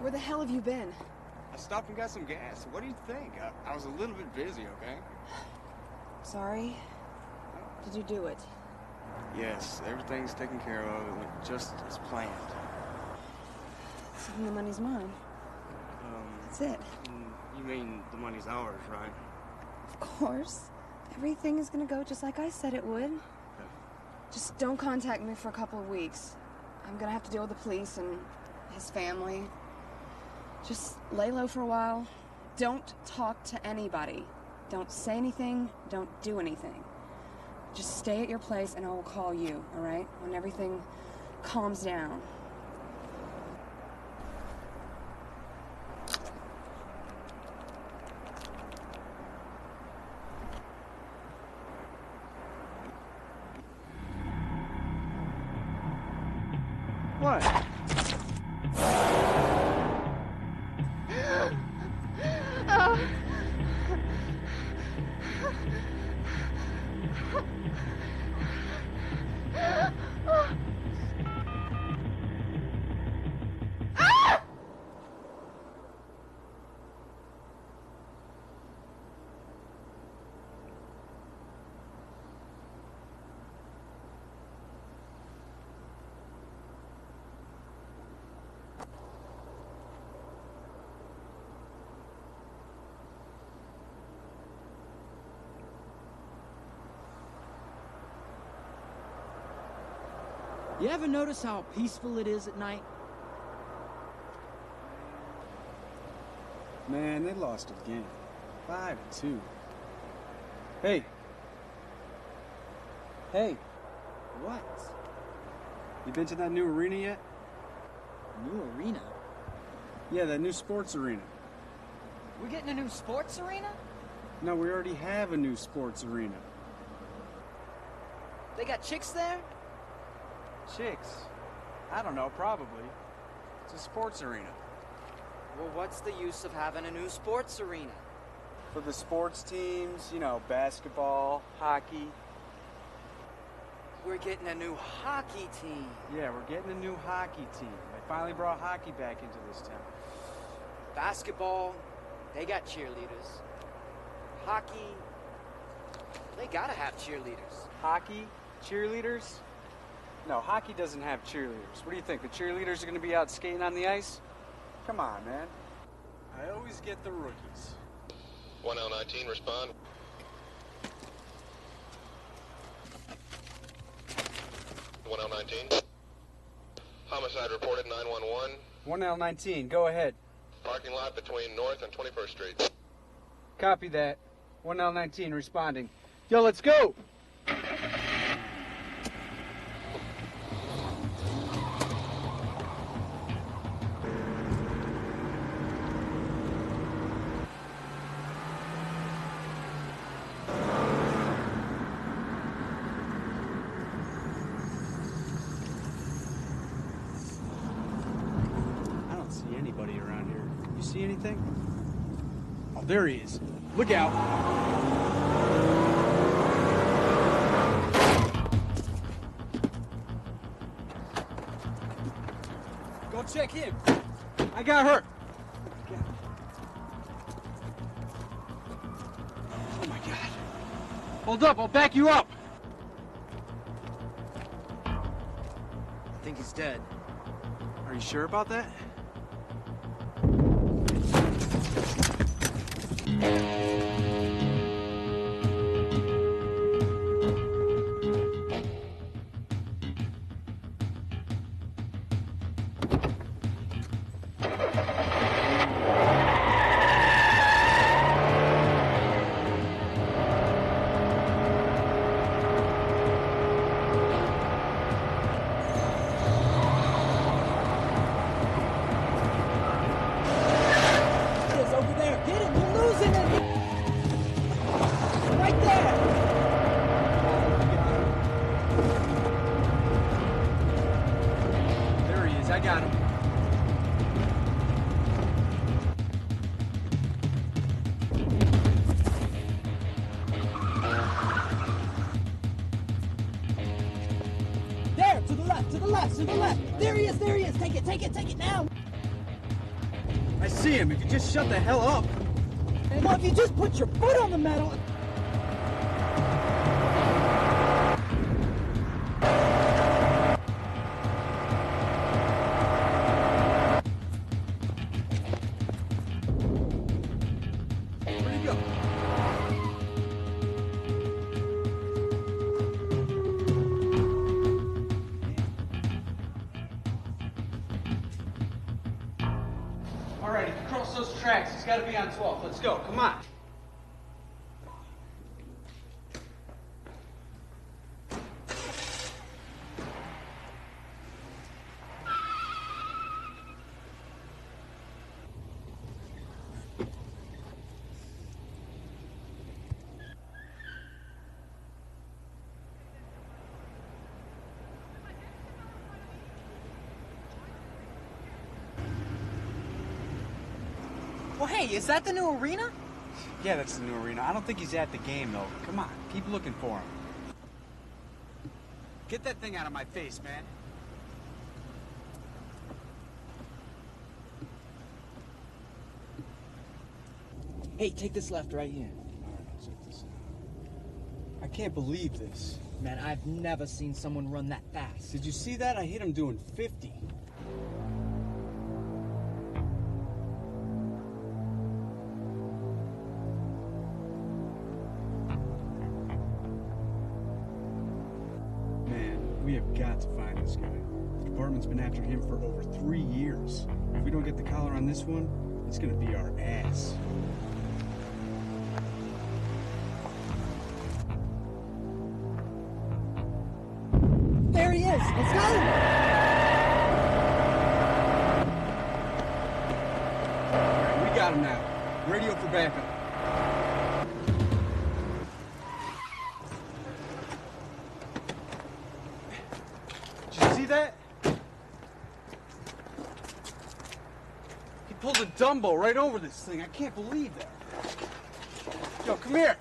Where the hell have you been? I stopped and got some gas. What do you think? I was a little bit busy, okay? Sorry. Did you do it? Yes, everything's taken care of. It went just as planned. So then the money's mine. That's it. You mean the money's ours, right? Of course. Everything is gonna go just like I said it would. Okay. Just don't contact me for a couple of weeks. I'm gonna have to deal with the police and his family. Just lay low for a while. Don't talk to anybody. Don't say anything. Don't do anything. Just stay at your place and I will call you, all right? When everything calms down. What? You ever notice how peaceful it is at night? Man, they lost again. 5-2. Hey. Hey. What? You been to that new arena yet? New arena? Yeah, that new sports arena. We're getting a new sports arena? No, we already have a new sports arena. They got chicks there? Chicks? I don't know, probably. It's a sports arena. Well, what's the use of having a new sports arena? For the sports teams, you know, basketball, hockey. We're getting a new hockey team. Yeah, we're getting a new hockey team. They finally brought hockey back into this town. Basketball, they got cheerleaders. Hockey, they gotta have cheerleaders. Hockey? Cheerleaders? No, hockey doesn't have cheerleaders. What do you think? The cheerleaders are going to be out skating on the ice? Come on, man. I always get the rookies. 1L19, respond. 1L19. Homicide reported 911. 1L19, go ahead. Parking lot between North and 21st Street. Copy that. 1L19 responding. Yo, let's go! Anybody around here. You see anything? Oh, there he is. Look out. Go check him. I got her. Oh my God. Hold up, I'll back you up. I think he's dead. Are you sure about that? I got him. There, to the left, to the left, to the left. There he is, there he is. Take it now. I see him. If you just shut the hell up. Well, if you just put your foot on the metal. Where'd he go? All right, if you cross those tracks, he's got to be on 12. Let's go. Come on. Well, hey, is that the new arena? Yeah, that's the new arena. I don't think he's at the game, though. Come on, keep looking for him. Get that thing out of my face, man. Hey, take this left right here. All right, I'll check this out. I can't believe this. Man, I've never seen someone run that fast. Did you see that? I hit him doing 50. Man, we have got to find this guy. The department's been after him for over 3 years. If we don't get the collar on this one, it's gonna be our ass. There he is. Let's go. All right, we got him now. Radio for backup. Did you see that? He pulled a Dumbo right over this thing. I can't believe that. Yo, come here.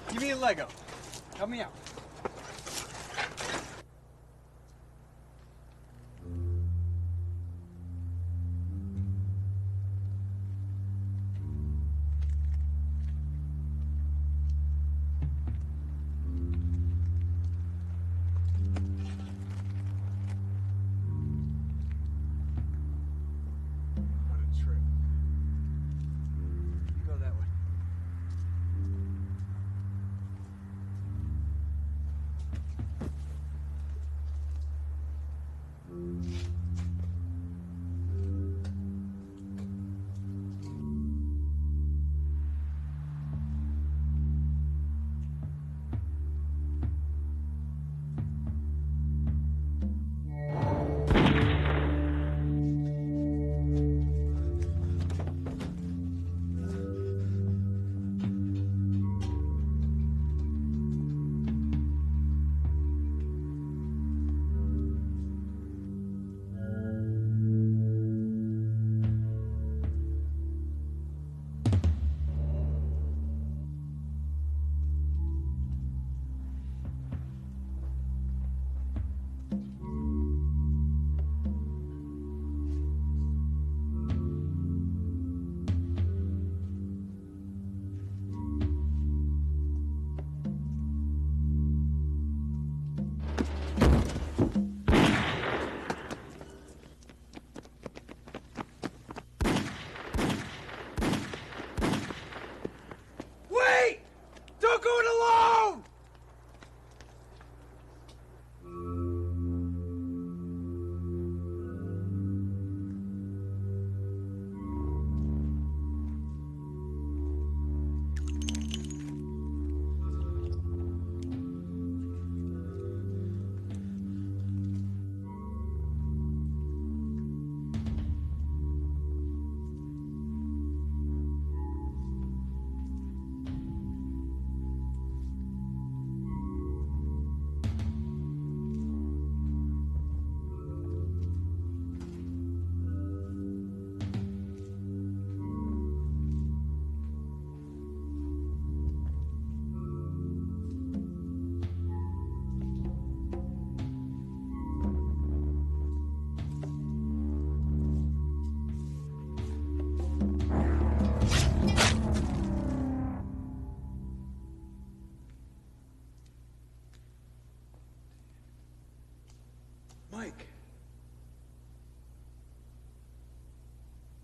Give me a Lego. Help me out. What a trip. You go that way.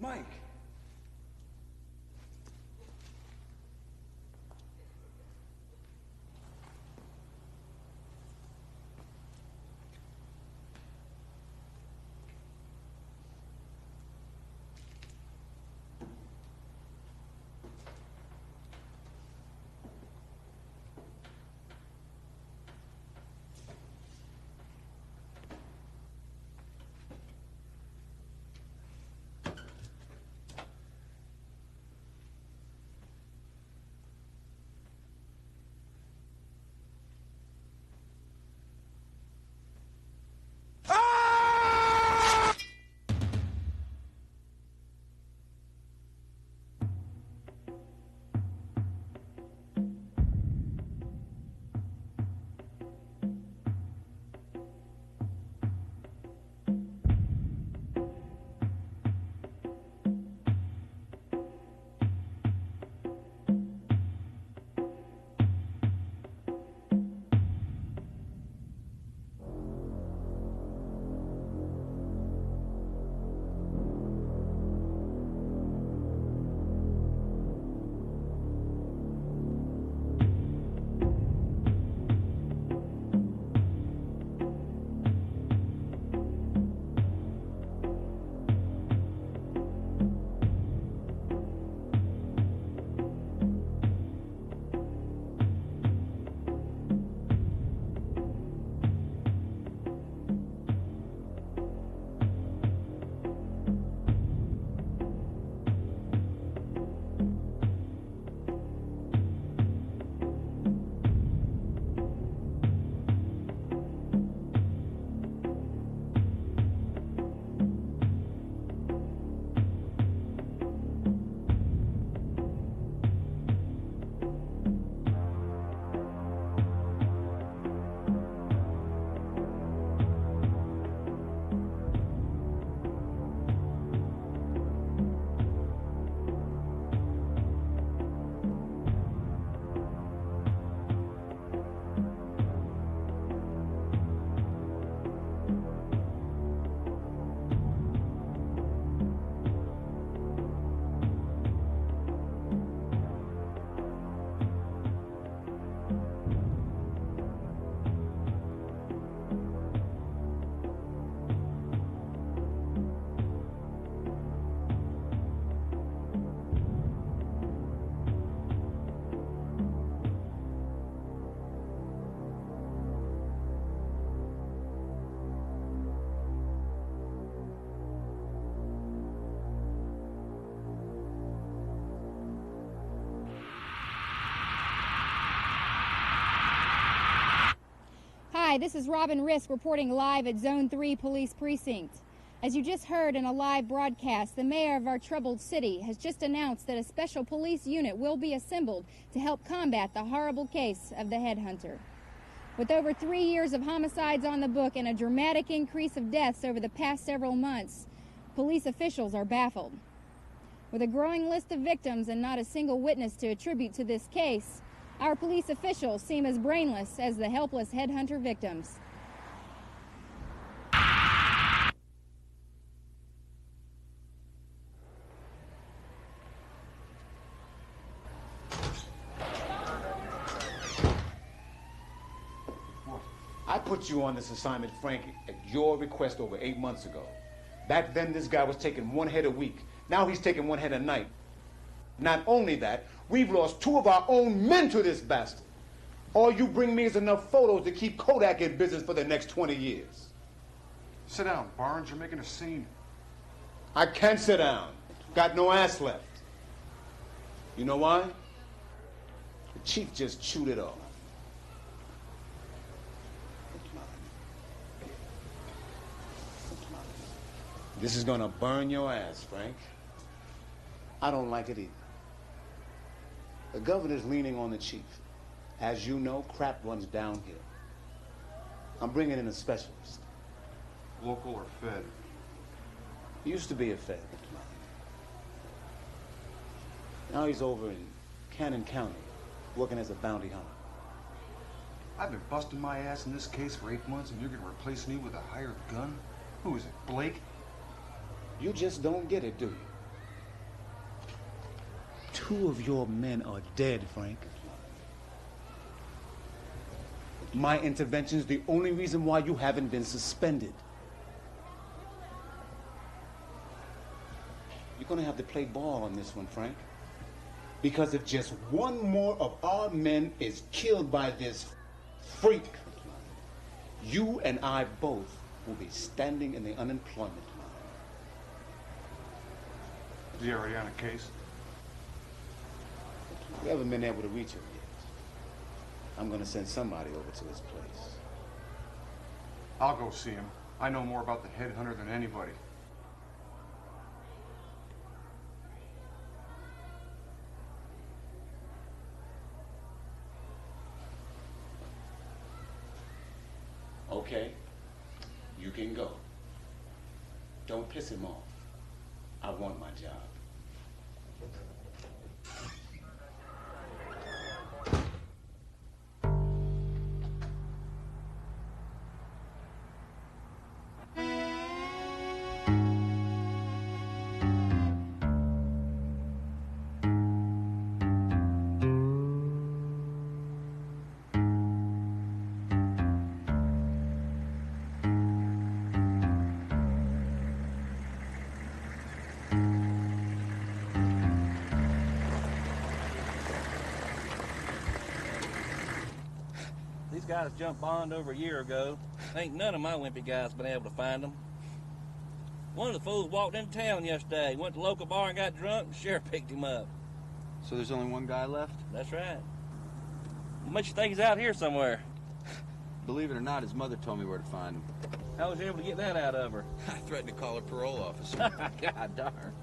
Mike. Hi, this is Robin Risk reporting live at Zone 3 Police Precinct. As you just heard in a live broadcast, the mayor of our troubled city has just announced that a special police unit will be assembled to help combat the horrible case of the headhunter. With over 3 years of homicides on the book and a dramatic increase of deaths over the past several months, police officials are baffled. With a growing list of victims and not a single witness to attribute to this case, our police officials seem as brainless as the helpless headhunter victims. I put you on this assignment, Frank, at your request over 8 months ago. Back then, this guy was taking 1 head a week. Now he's taking 1 head a night. Not only that, we've lost 2 of our own men to this bastard. All you bring me is enough photos to keep Kodak in business for the next 20 years. Sit down, Barnes. You're making a scene. I can't sit down. Got no ass left. You know why? The chief just chewed it off. This is gonna burn your ass, Frank. I don't like it either. The governor's leaning on the chief. As you know, crap runs downhill. I'm bringing in a specialist. Local or Fed? He used to be a Fed. Now he's over in Cannon County, working as a bounty hunter. I've been busting my ass in this case for 8 months, and you're gonna replace me with a hired gun? Who is it, Blake? You just don't get it, do you? 2 of your men are dead, Frank. My intervention's the only reason why you haven't been suspended. You're gonna have to play ball on this one, Frank. Because if just one more of our men is killed by this freak, you and I both will be standing in the unemployment line. Is he already on a case? We haven't been able to reach him yet. I'm gonna send somebody over to his place. I'll go see him. I know more about the headhunter than anybody. Okay, you can go. Don't piss him off. I want my job. These guys jumped bond over a year ago. Ain't none of my wimpy guys been able to find them. One of the fools walked into town yesterday, went to the local bar and got drunk, and the sheriff picked him up. So there's only one guy left? That's right. What makes you think he's out here somewhere? Believe it or not, his mother told me where to find him. How was you able to get that out of her? I threatened to call her parole officer. God darn.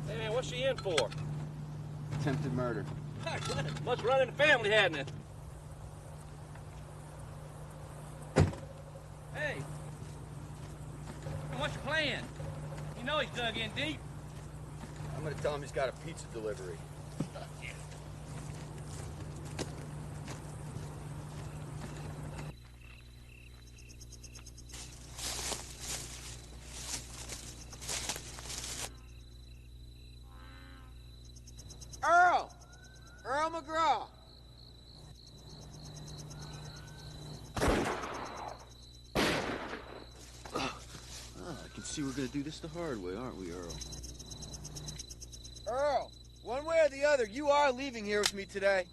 Hey man, what's she in for? Attempted murder. Must run in the family, hadn't it? Hey, what's your plan? You know he's dug in deep. I'm gonna tell him he's got a pizza delivery. Earl McGraw. I can see we're gonna do this the hard way, aren't we, Earl? Earl, one way or the other, you are leaving here with me today.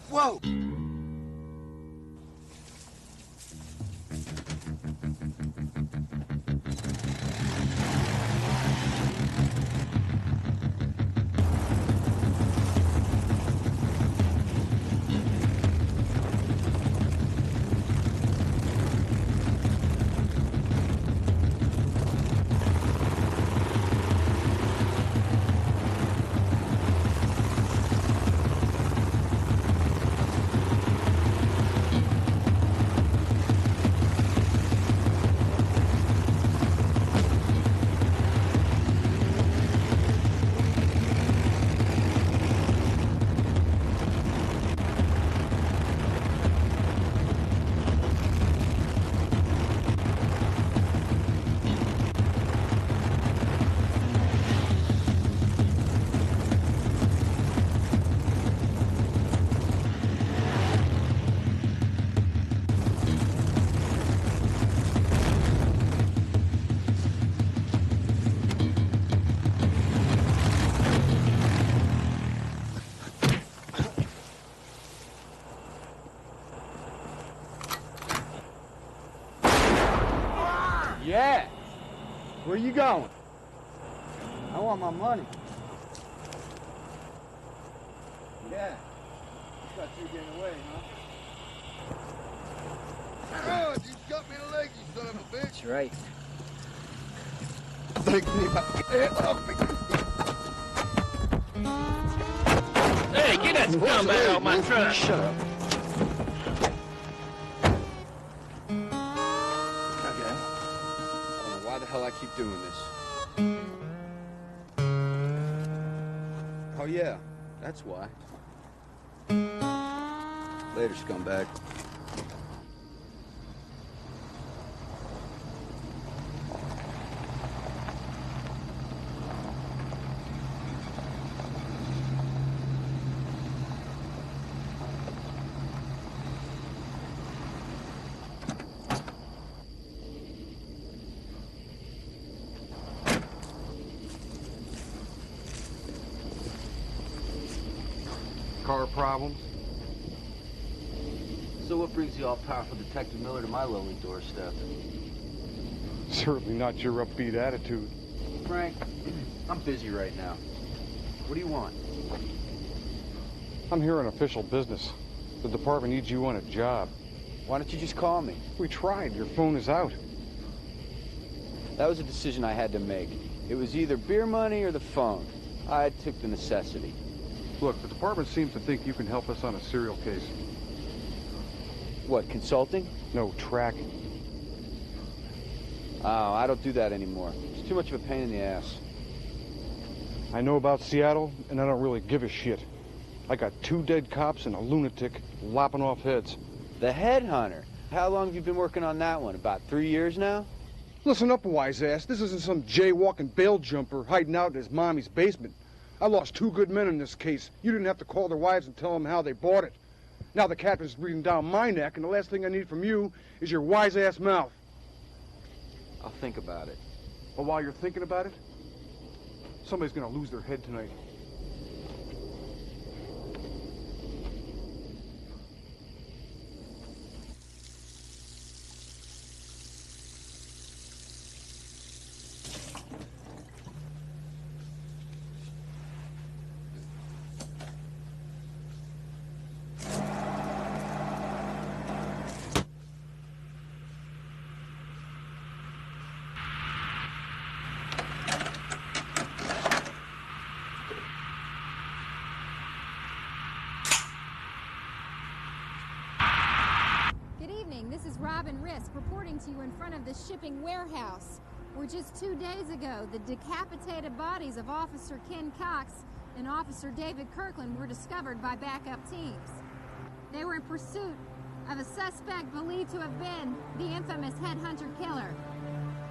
Whoa! Yeah. Where you going? I want my money. Yeah. Thought you were getting away, huh? God, you shot me in the leg, you son of a bitch. That's right. Hey, get that scumbag off my truck! Shut up. Okay. I don't know why the hell I keep doing this. Oh yeah, that's why. Later, scumbag. Car problems? So what brings the all-powerful Detective Miller to my lowly doorstep? Certainly not your upbeat attitude. Frank, I'm busy right now. What do you want? I'm here on official business. The department needs you on a job. Why don't you just call me? We tried. Your phone is out. That was a decision I had to make. It was either beer money or the phone. I took the necessity. Look, the department seems to think you can help us on a serial case. What, consulting? No, tracking. Oh, I don't do that anymore. It's too much of a pain in the ass. I know about Seattle, and I don't really give a shit. I got 2 dead cops and a lunatic lopping off heads. The Headhunter? How long have you been working on that one? About 3 years now? Listen up, wise ass. This isn't some jaywalking bail jumper hiding out in his mommy's basement. I lost 2 good men in this case. You didn't have to call their wives and tell them how they bought it. Now the captain's breathing down my neck, and the last thing I need from you is your wise-ass mouth. I'll think about it. But while you're thinking about it, somebody's gonna lose their head tonight. This is Robin Risk reporting to you in front of the shipping warehouse, where just 2 days ago, the decapitated bodies of Officer Ken Cox and Officer David Kirkland were discovered by backup teams. They were in pursuit of a suspect believed to have been the infamous headhunter killer.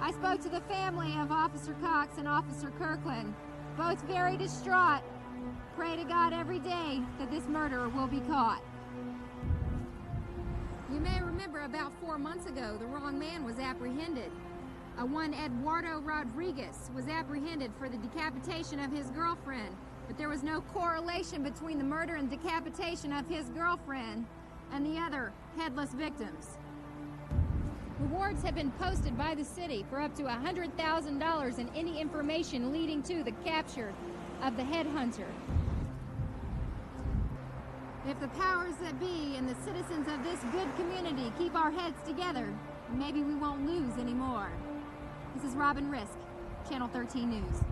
I spoke to the family of Officer Cox and Officer Kirkland, both very distraught. Pray to God every day that this murderer will be caught. You may remember about 4 months ago, the wrong man was apprehended. One Eduardo Rodriguez was apprehended for the decapitation of his girlfriend, but there was no correlation between the murder and decapitation of his girlfriend and the other headless victims. Rewards have been posted by the city for up to $100,000 in any information leading to the capture of the headhunter. If the powers that be and the citizens of this good community keep our heads together, maybe we won't lose anymore. This is Robin Risk, Channel 13 News.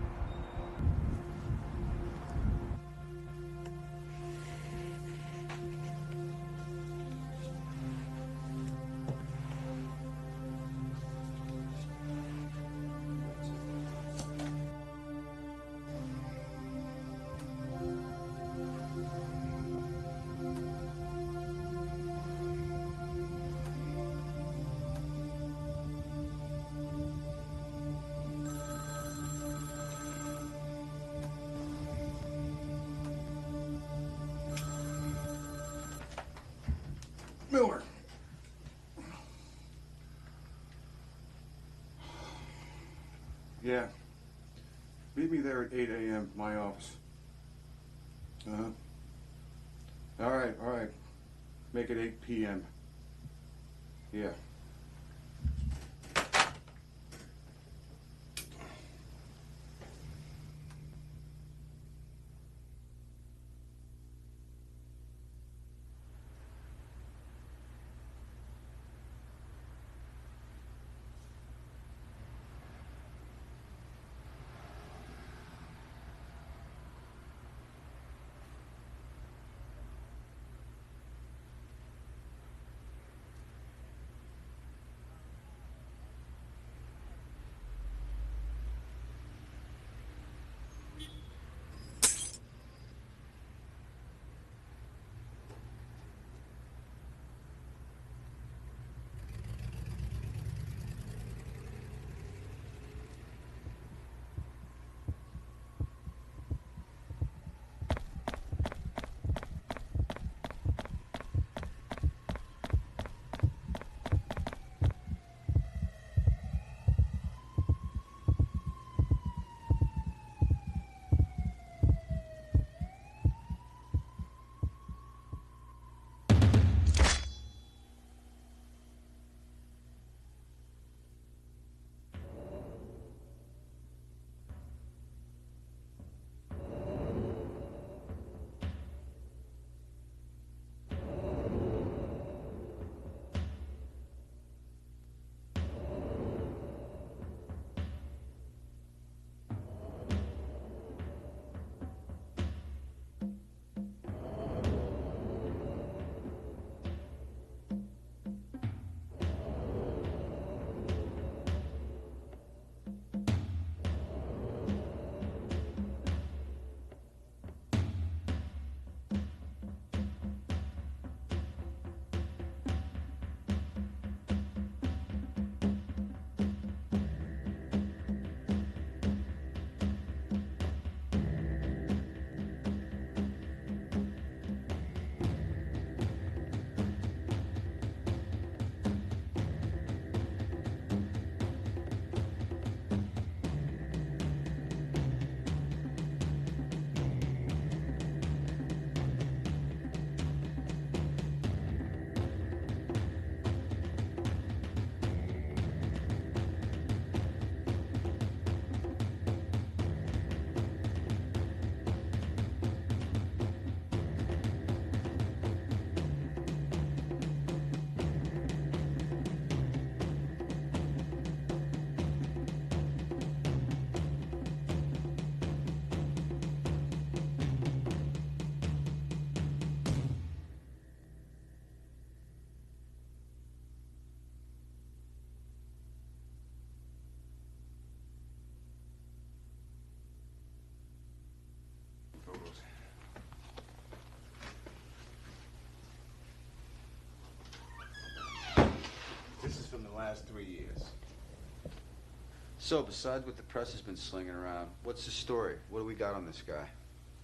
Miller. Yeah. Meet me there at 8 a.m. my office. All right. Make it 8 p.m. Yeah. last 3 years. So, besides what the press has been slinging around, what's the story? What do we got on this guy?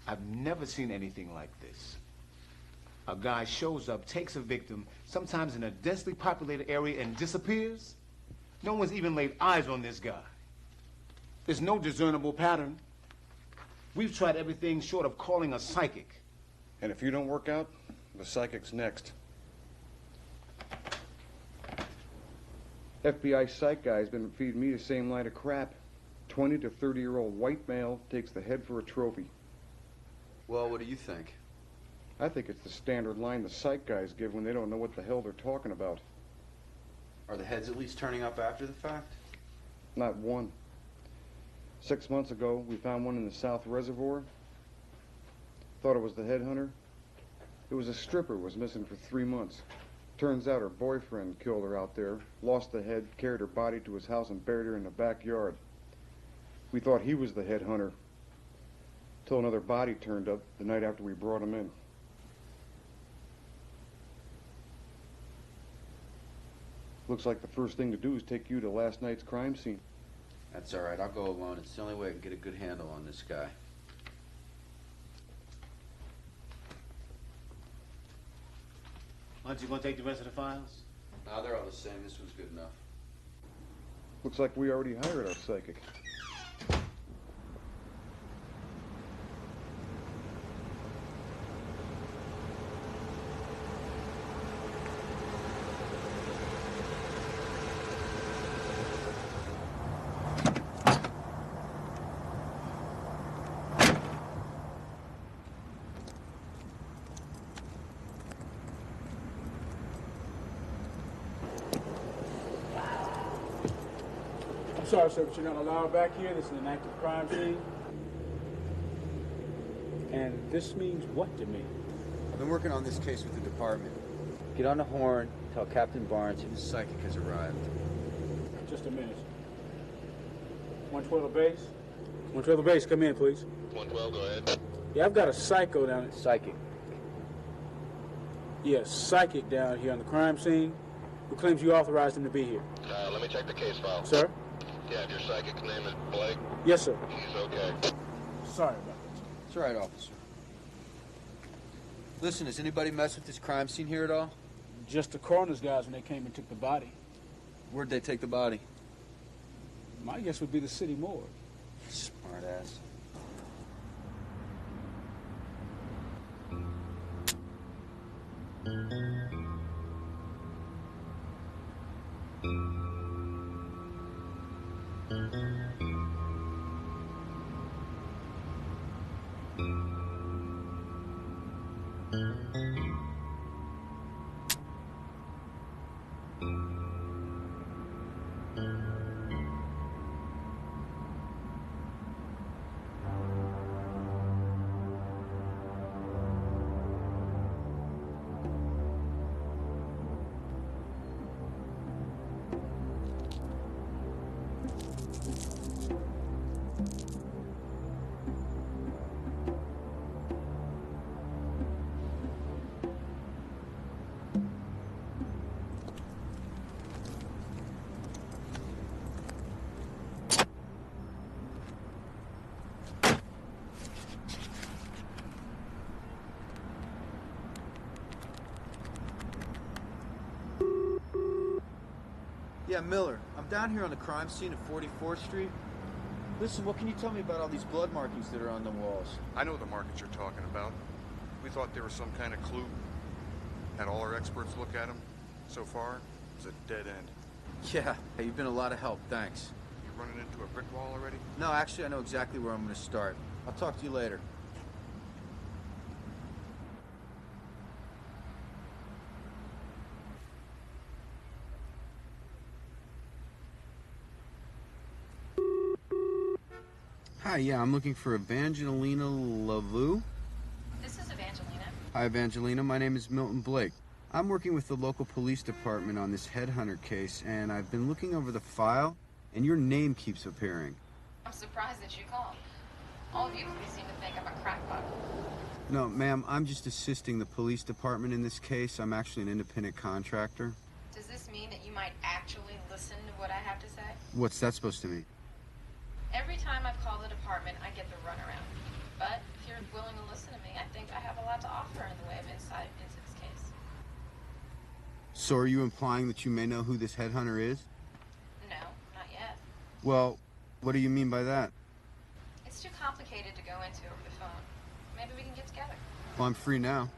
I've never seen anything like this. A guy shows up, takes a victim, sometimes in a densely populated area, and disappears. No one's even laid eyes on this guy. There's no discernible pattern. We've tried everything short of calling a psychic. And if you don't work out, the psychic's next. FBI psych guy's been feeding me the same line of crap. 20 to 30-year-old white male takes the head for a trophy. Well, what do you think? I think it's the standard line the psych guys give when they don't know what the hell they're talking about. Are the heads at least turning up after the fact? Not one. 6 months ago, we found one in the South Reservoir. Thought it was the headhunter. It was a stripper who was missing for 3 months. Turns out her boyfriend killed her out there, lost the head, carried her body to his house and buried her in the backyard. We thought he was the headhunter, till another body turned up the night after we brought him in. Looks like the first thing to do is take you to last night's crime scene. That's all right. I'll go alone. It's the only way I can get a good handle on this guy. Aren't you going to take the rest of the files? No, they're all the same. This one's good enough. Looks like we already hired our psychic. Sorry, sir, but you're not allowed back here. This is an active crime scene. And this means what to me? I've been working on this case with the department. Get on the horn, tell Captain Barnes his psychic has arrived. Just a minute. 112 base? 112 base, come in, please. 112, go ahead. Yeah, I've got a psycho down here. Psychic? Yes, psychic down here on the crime scene who claims you authorized him to be here. Let me check the case file. Sir? Yeah, if your psychic's name is Blake. Yes, sir. He's okay. Sorry about that. It's all right, officer. Listen, has anybody messed with this crime scene here at all? Just the coroner's guys when they came and took the body. Where'd they take the body? My guess would be the city morgue. Smart ass. Yeah, Miller. I'm down here on the crime scene at 44th Street. Listen, what can you tell me about all these blood markings that are on the walls? I know the markings you're talking about. We thought there was some kind of clue. Had all our experts look at them. So far, it's a dead end. Yeah, hey, you've been a lot of help, thanks. You running into a brick wall already? No, actually, I know exactly where I'm going to start. I'll talk to you later. Hi, yeah, I'm looking for Evangelina Lavu. This is Evangelina. Hi, Evangelina. My name is Milton Blake. I'm working with the local police department on this headhunter case, and I've been looking over the file, and your name keeps appearing. I'm surprised that you called. All of you police seem to think I'm a crackpot. No, ma'am, I'm just assisting the police department in this case. I'm actually an independent contractor. Does this mean that you might actually listen to what I have to say? What's that supposed to mean? Every time I've called the department, I get the runaround. But if you're willing to listen to me, I think I have a lot to offer in the way of insight into this case. So are you implying that you may know who this headhunter is? No, not yet. Well, what do you mean by that? It's too complicated to go into over the phone. Maybe we can get together. Well, I'm free now.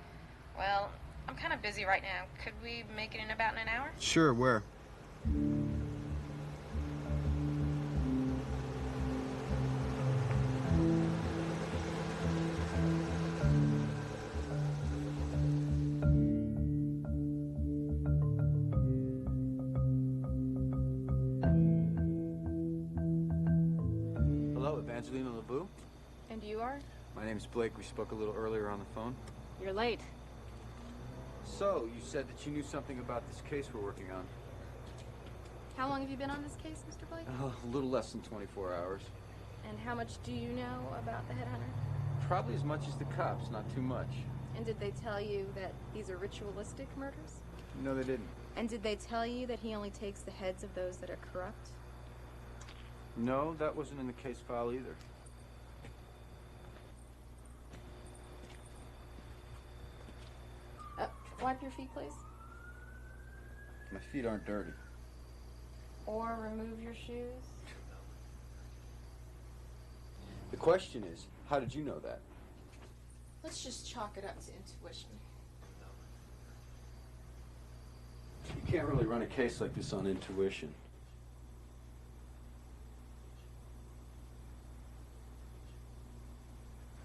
Well, I'm kind of busy right now. Could we make it in about an hour? Sure, where? Hello, Evangelina LeBou. And you are? My name's Blake. We spoke a little earlier on the phone. You're late. So, you said that you knew something about this case we're working on. How long have you been on this case, Mr. Blake? A little less than 24 hours. And how much do you know about the headhunter? Probably as much as the cops, not too much. And did they tell you that these are ritualistic murders? No, they didn't. And did they tell you that he only takes the heads of those that are corrupt? No, that wasn't in the case file either. Wipe your feet, please. My feet aren't dirty. Or remove your shoes. The question is, how did you know that? Let's just chalk it up to intuition. You can't really run a case like this on intuition.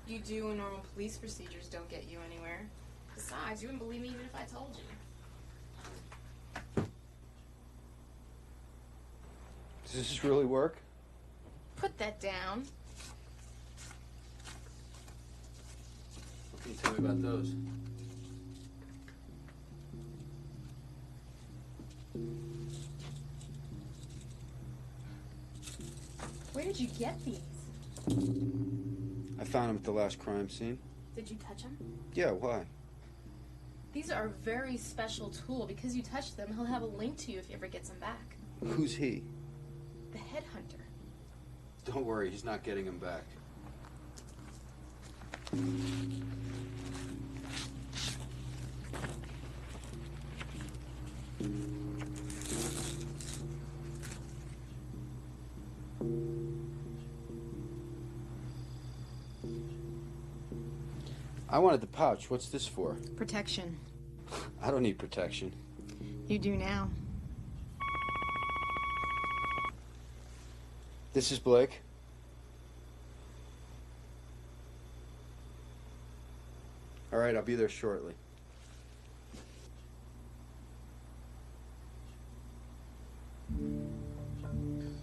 You do when normal police procedures don't get you anywhere. Besides, you wouldn't believe me even if I told you. Does this really work? Put that down. What can you tell me about those? Where did you get these? I found him at the last crime scene. Did you touch them? Yeah, why? These are a very special tool. Because you touched them, he'll have a link to you if he ever gets them back. Who's he? The headhunter. Don't worry, he's not getting him back. I wanted the pouch. What's this for? Protection. I don't need protection. You do now. This is Blake. All right, I'll be there shortly.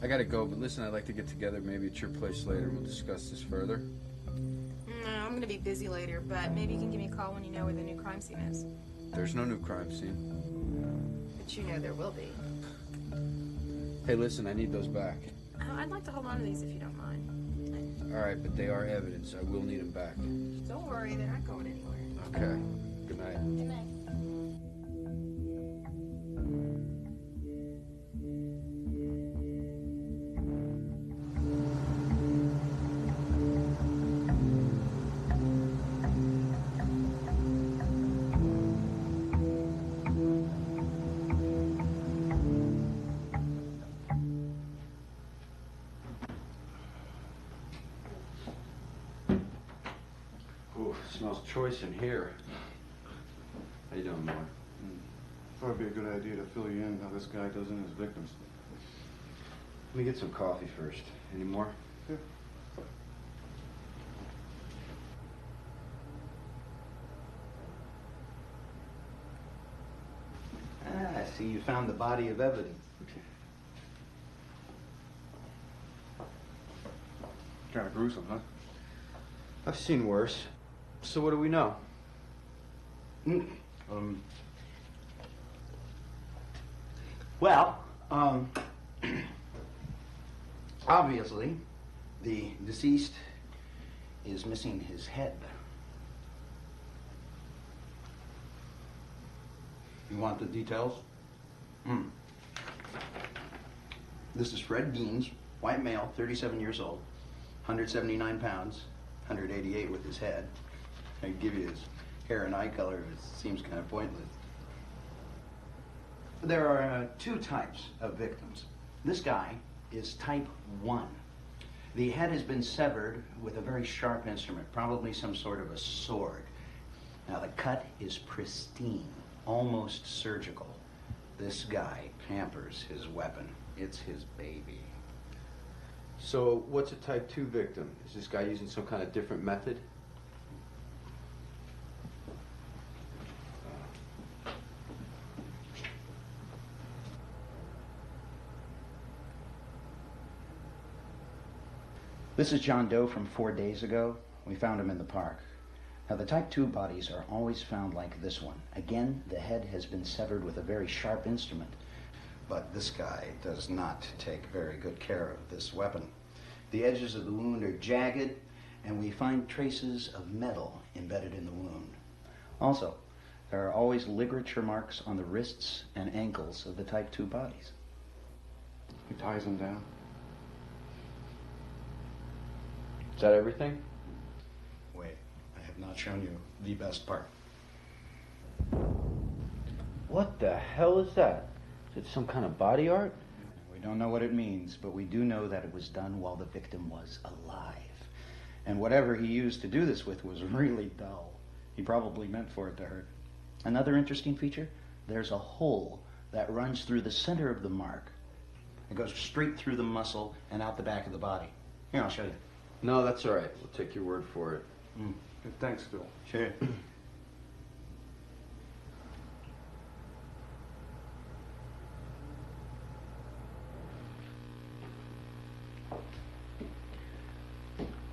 I gotta go, but listen, I'd like to get together maybe at your place later and we'll discuss this further. No, I'm gonna be busy later, but maybe you can give me a call when you know where the new crime scene is. There's no new crime scene. But you know there will be. Hey, listen, I need those back. I'd like to hold on to these if you don't mind. All right, but they are evidence. I will need them back. Don't worry, they're not going anywhere. Okay. Good night. Good night. Smells choice in here. How you doing, Miller? Probably be a good idea to fill you in how this guy does in his victims. Let me get some coffee first. Any more? Yeah. I see you found the body of evidence. Kind of gruesome, huh? I've seen worse. So what do we know? Well, obviously, the deceased is missing his head. You want the details? This is Fred Deans, white male, 37 years old, 179 pounds, 188 with his head. I can give you his hair and eye color, it seems kind of pointless. There are two types of victims. This guy is type 1. The head has been severed with a very sharp instrument, probably some sort of a sword. Now the cut is pristine, almost surgical. This guy pampers his weapon. It's his baby. So, what's a type 2 victim? Is this guy using some kind of different method? This is John Doe from 4 days ago. We found him in the park. Now, the type 2 bodies are always found like this one. Again, the head has been severed with a very sharp instrument. But this guy does not take very good care of this weapon. The edges of the wound are jagged, and we find traces of metal embedded in the wound. Also, there are always ligature marks on the wrists and ankles of the type 2 bodies. He ties them down. Is that everything? Wait, I have not shown you the best part. What the hell is that? Is it some kind of body art? We don't know what it means, but we do know that it was done while the victim was alive. And whatever he used to do this with was really dull. He probably meant for it to hurt. Another interesting feature, there's a hole that runs through the center of the mark. It goes straight through the muscle and out the back of the body. Here, I'll show you. No, that's all right. We'll take your word for it. Thanks, Phil. Sure.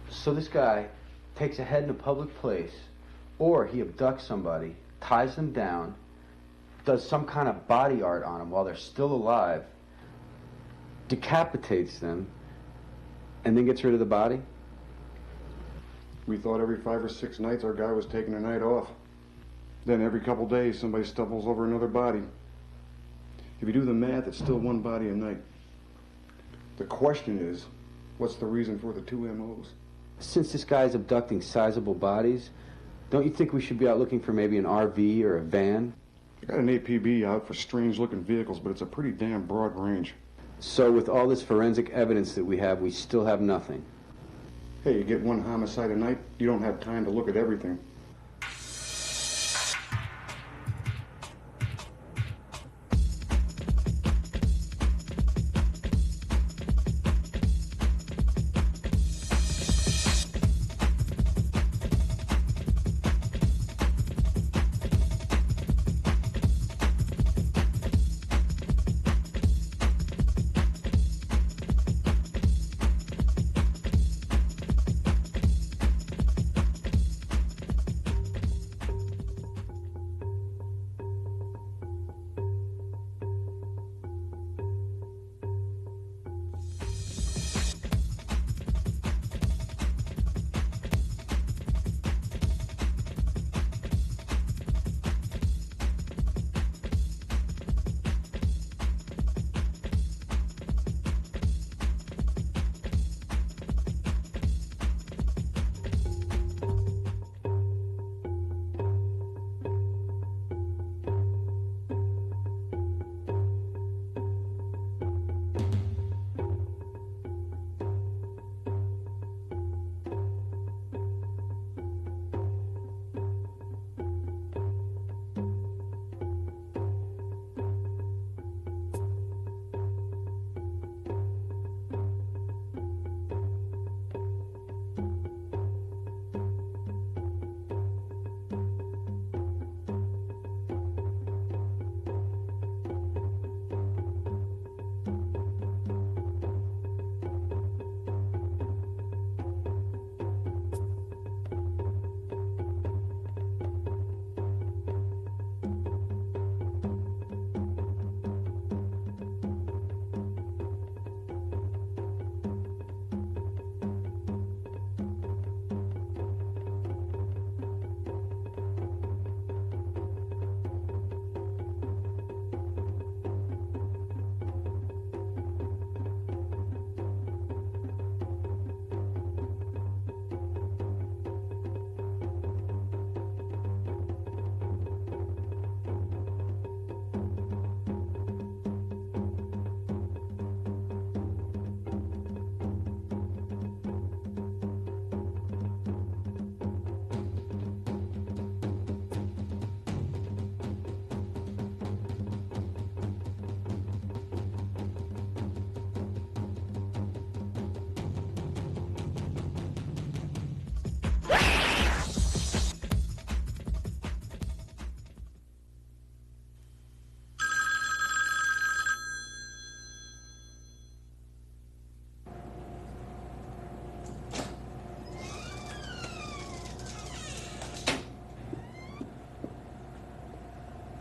So this guy takes a head in a public place, or he abducts somebody, ties them down, does some kind of body art on them while they're still alive, decapitates them, and then gets rid of the body? We thought every 5 or 6 nights our guy was taking a night off. Then every couple days somebody stumbles over another body. If you do the math, it's still one body a night. The question is, what's the reason for the 2 MOs? Since this guy's abducting sizable bodies, don't you think we should be out looking for maybe an RV or a van? I got an APB out for strange-looking vehicles, but it's a pretty damn broad range. So with all this forensic evidence that we have, we still have nothing. Hey, you get one homicide a night, you don't have time to look at everything.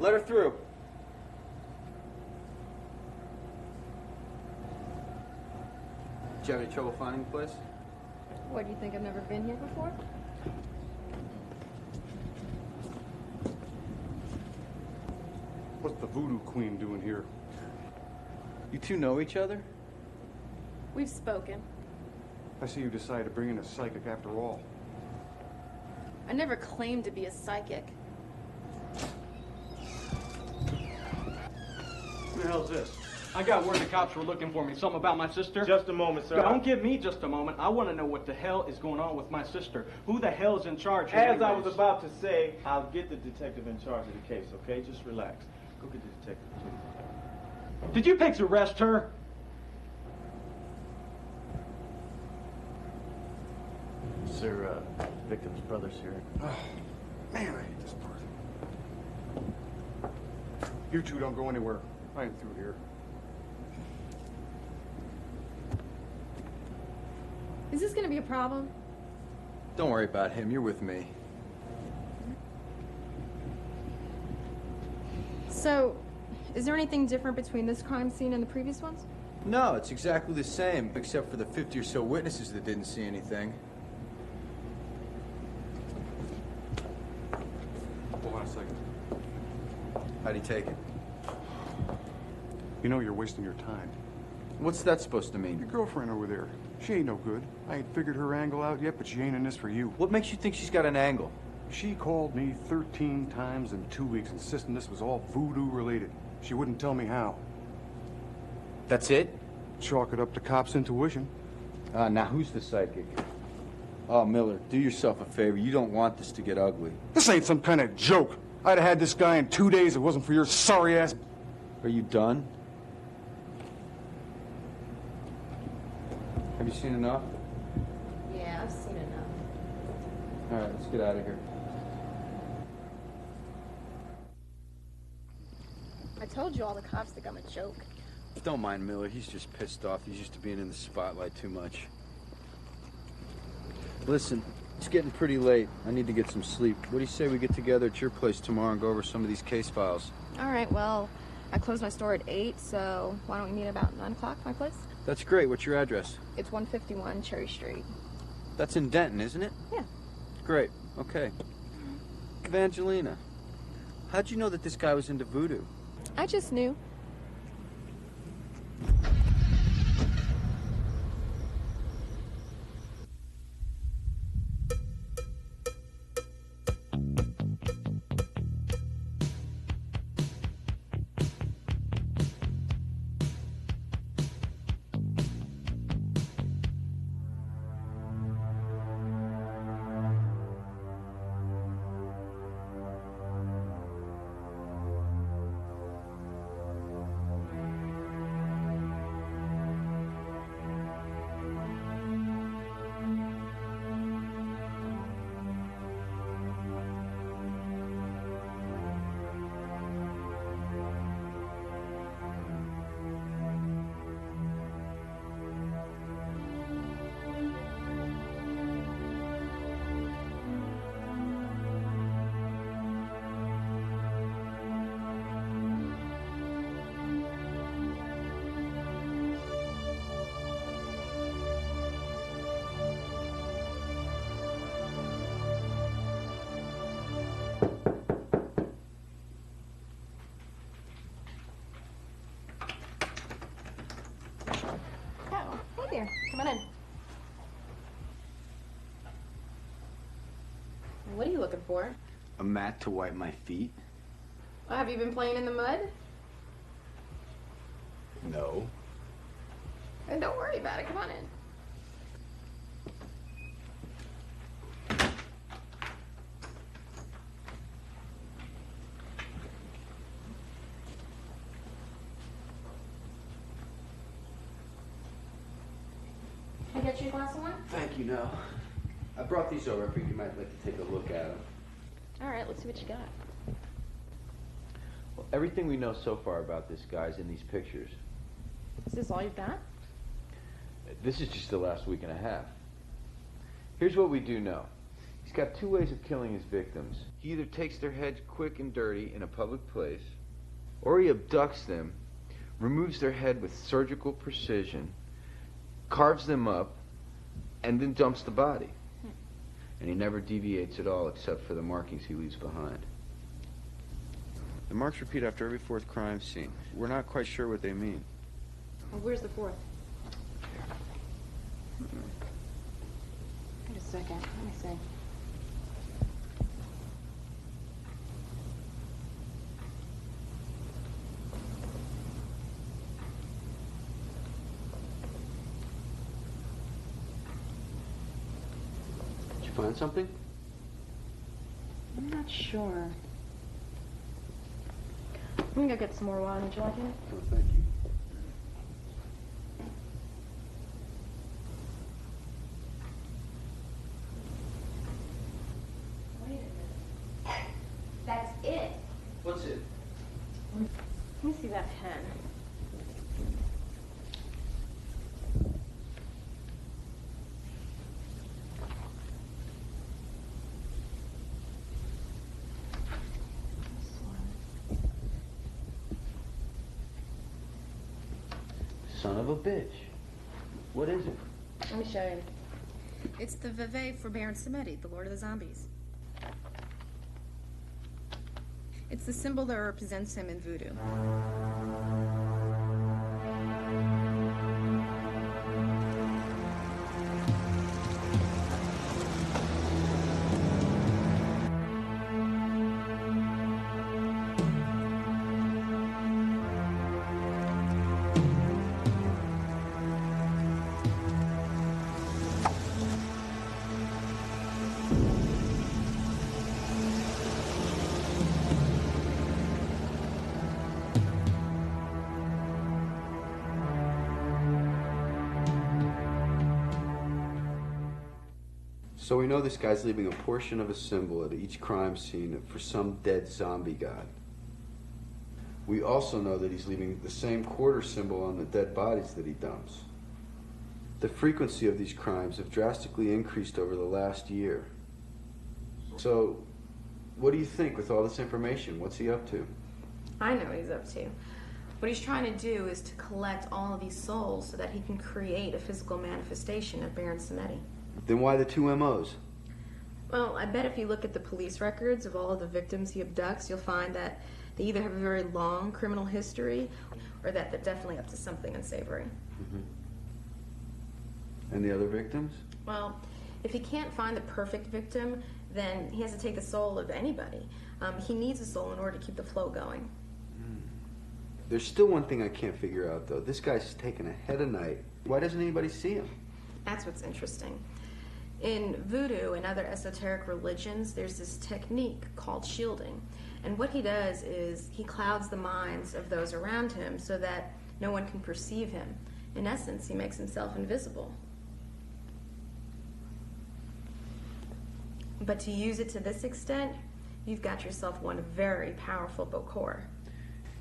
Let her through. Did you have any trouble finding the place? What, do you think I've never been here before? What's the voodoo queen doing here? You two know each other? We've spoken. I see you decided to bring in a psychic after all. I never claimed to be a psychic. Who the hell's this? I got word the cops were looking for me. Something about my sister? Just a moment, sir. Don't give me just a moment. I want to know what the hell is going on with my sister. Who the hell is in charge here? As I was about to say, I'll get the detective in charge of the case, okay? Just relax. Go get the detective, please. Did you pigs arrest her? Sir, victim's brother's here. Oh, man, I hate this part. You two don't go anywhere. I ain't through here. Is this gonna be a problem? Don't worry about him. You're with me. So, is there anything different between this crime scene and the previous ones? No, it's exactly the same, except for the 50 or so witnesses that didn't see anything. Hold on a second. How'd he take it? You know you're wasting your time. What's that supposed to mean? Your girlfriend over there. She ain't no good. I ain't figured her angle out yet, but she ain't in this for you. What makes you think she's got an angle? She called me 13 times in 2 weeks, insisting this was all voodoo related. She wouldn't tell me how. That's it? Chalk it up to cops' intuition. Now who's the psychic? Oh, Miller, do yourself a favor. You don't want this to get ugly. This ain't some kind of joke. I'd have had this guy in 2 days if it wasn't for your sorry ass. Are you done? Have you seen enough? Yeah, I've seen enough. All right, let's get out of here. I told you all the cops think I'm a joke. Don't mind Miller. He's just pissed off. He's used to being in the spotlight too much. Listen, it's getting pretty late. I need to get some sleep. What do you say we get together at your place tomorrow and go over some of these case files? All right, well, I close my store at 8, so why don't we meet about 9 o'clock at my place? That's great. What's your address? It's 151 Cherry Street. That's in Denton, isn't it? Yeah. Great. Okay. Evangelina, how'd you know that this guy was into voodoo? I just knew. Here, come on in. What are you looking for? A mat to wipe my feet? Oh, have you been playing in the mud? No. And don't worry about it. Come on in. Can I get you a glass of wine? Thank you, no. I brought these over. I figured you might like to take a look at them. All right, let's see what you got. Well, everything we know so far about this guy's in these pictures. Is this all you've got? This is just the last week and a half. Here's what we do know. He's He's got two ways of killing his victims. He either takes their heads quick and dirty in a public place, or he abducts them, removes their head with surgical precision, carves them up, and then dumps the body. And he never deviates at all except for the markings he leaves behind. The marks repeat after every fourth crime scene. We're not quite sure what they mean. Well, where's the fourth? Wait a second. Let me see. Did you find something? I'm not sure. I'm gonna go get some more wine. Would you like it? Oh, thank you. Wait a minute. That's it. What's it? Let me see that pen. Son of a bitch. What is it? Let me show you. It's the Vevey for Baron Samedi, the Lord of the Zombies. It's the symbol that represents him in voodoo. So we know this guy's leaving a portion of a symbol at each crime scene for some dead zombie god. We also know that he's leaving the same quarter symbol on the dead bodies that he dumps. The frequency of these crimes have drastically increased over the last year. So, what do you think with all this information? What's he up to? I know what he's up to. What he's trying to do is to collect all of these souls so that he can create a physical manifestation of Baron Samedi. Then why the two MOs? Well, I bet if you look at the police records of all of the victims he abducts, you'll find that they either have a very long criminal history or that they're definitely up to something unsavory. Mm-hmm. And the other victims? Well, if he can't find the perfect victim, then he has to take the soul of anybody. He needs a soul in order to keep the flow going. There's still one thing I can't figure out, though. This guy's taking a head of night. Why doesn't anybody see him? That's what's interesting. In voodoo and other esoteric religions, there's this technique called shielding. And what he does is he clouds the minds of those around him so that no one can perceive him. In essence, he makes himself invisible. But to use it to this extent, you've got yourself one very powerful Bokor.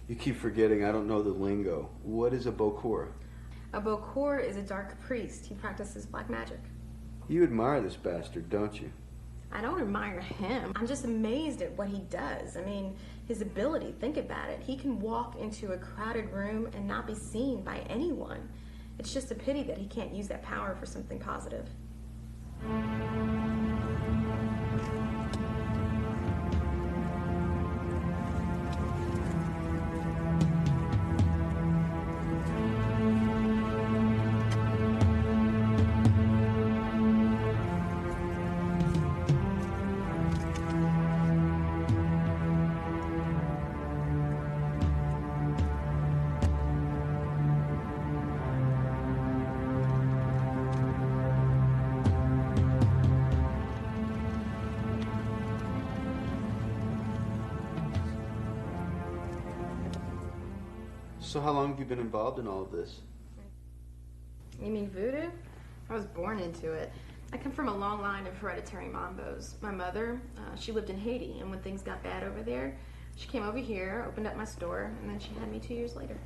You keep forgetting I don't know the lingo. What is a Bokor? A Bokor is a dark priest. He practices black magic. You admire this bastard, don't you? I don't admire him. I'm just amazed at what he does. I mean, his ability, think about it. He can walk into a crowded room and not be seen by anyone. It's just a pity that he can't use that power for something positive. So how long have you been involved in all of this? You mean voodoo? I was born into it. I come from a long line of hereditary Mambos. My mother, she lived in Haiti, and when things got bad over there, she came over here, opened up my store, and then she had me 2 years later.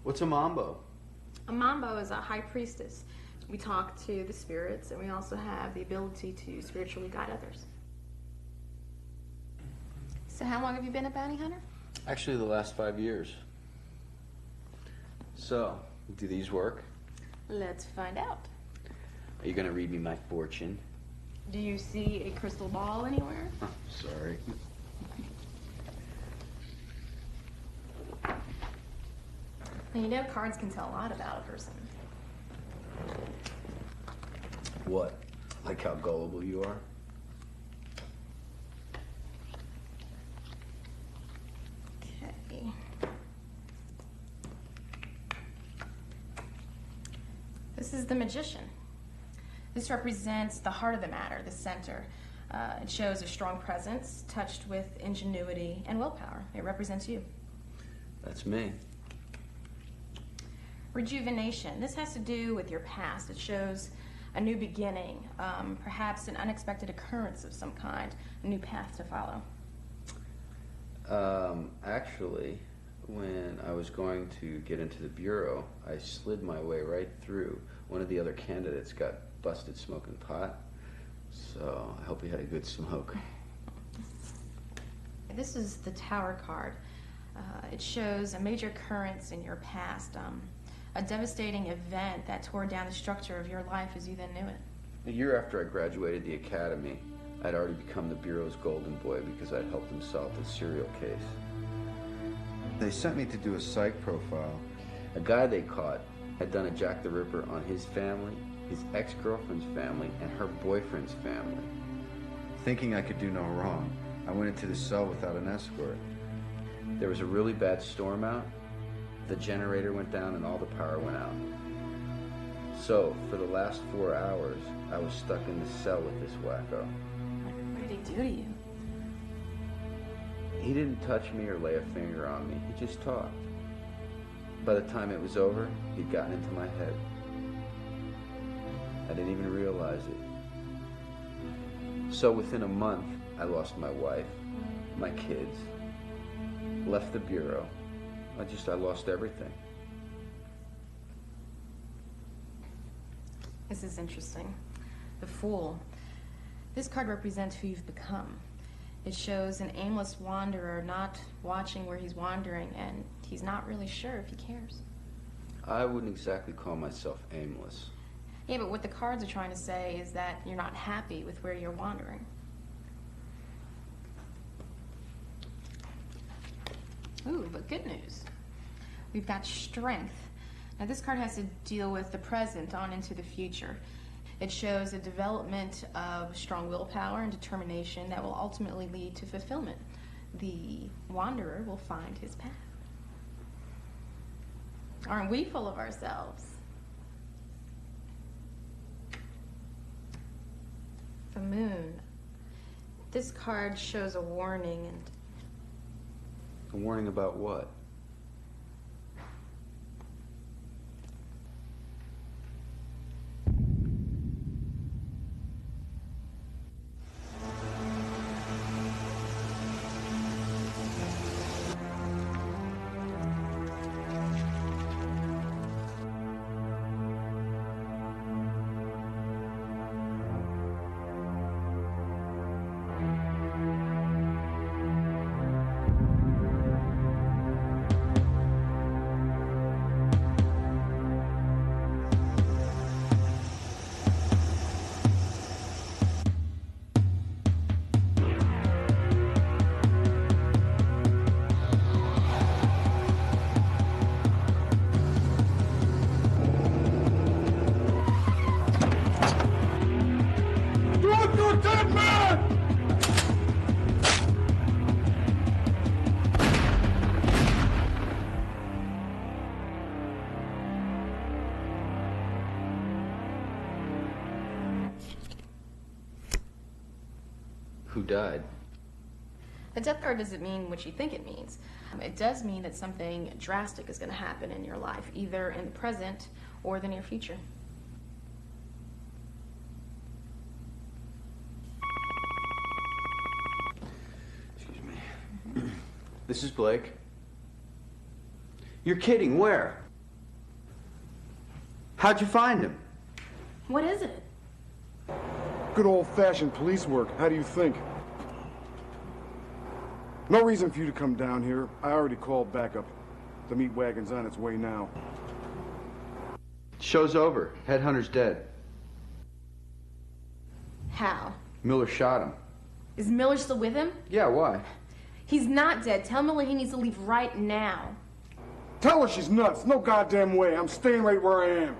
What's a Mambo? A Mambo is a high priestess. We talk to the spirits, and we also have the ability to spiritually guide others. So how long have you been a bounty hunter? Actually, the last 5 years. So, do these work? Let's find out. Are you going to read me my fortune? Do you see a crystal ball anywhere? Oh, sorry. And you know cards can tell a lot about a person. What? Like how gullible you are? Okay. This is the Magician. This represents the heart of the matter, the center. It shows a strong presence, touched with ingenuity and willpower. It represents you. That's me. Rejuvenation. This has to do with your past. It shows a new beginning, perhaps an unexpected occurrence of some kind, a new path to follow. Actually, when I was going to get into the bureau, I slid my way right through. One of the other candidates got busted smoking pot, so I hope he had a good smoke. This is the Tower card. It shows a major occurrence in your past, a devastating event that tore down the structure of your life as you then knew it. A year after I graduated the academy, I'd already become the bureau's golden boy because I'd helped them solve the serial case. They sent me to do a psych profile. A guy they caught had done a Jack the Ripper on his family, his ex-girlfriend's family, and her boyfriend's family. Thinking I could do no wrong, I went into the cell without an escort. There was a really bad storm out. The generator went down and all the power went out. So, for the last 4 hours, I was stuck in the cell with this wacko. What did he do to you? He didn't touch me or lay a finger on me. He just talked. By the time it was over, he'd gotten into my head. I didn't even realize it. So within a month, I lost my wife, my kids, left the bureau. I lost everything. This is interesting. The Fool. This card represents who you've become. It shows an aimless wanderer not watching where he's wandering, and he's not really sure if he cares. I wouldn't exactly call myself aimless. Yeah, but what the cards are trying to say is that you're not happy with where you're wandering. Ooh, but good news. We've got Strength. Now this card has to deal with the present on into the future. It shows a development of strong willpower and determination that will ultimately lead to fulfillment. The wanderer will find his path. Aren't we full of ourselves? The Moon. This card shows a warning and... A warning about what? Who died? The death card doesn't mean what you think it means. It does mean that something drastic is going to happen in your life, either in the present or the near future. Excuse me. This is Blake. You're kidding, where? How'd you find him? What is it? Good old-fashioned police work. How do you think? No reason for you to come down here. I already called backup. The meat wagon's on its way now. Show's over. Headhunter's dead. How? Miller shot him. Is Miller still with him? Yeah, why? He's not dead. Tell Miller he needs to leave right now. Tell her she's nuts. No goddamn way. I'm staying right where I am.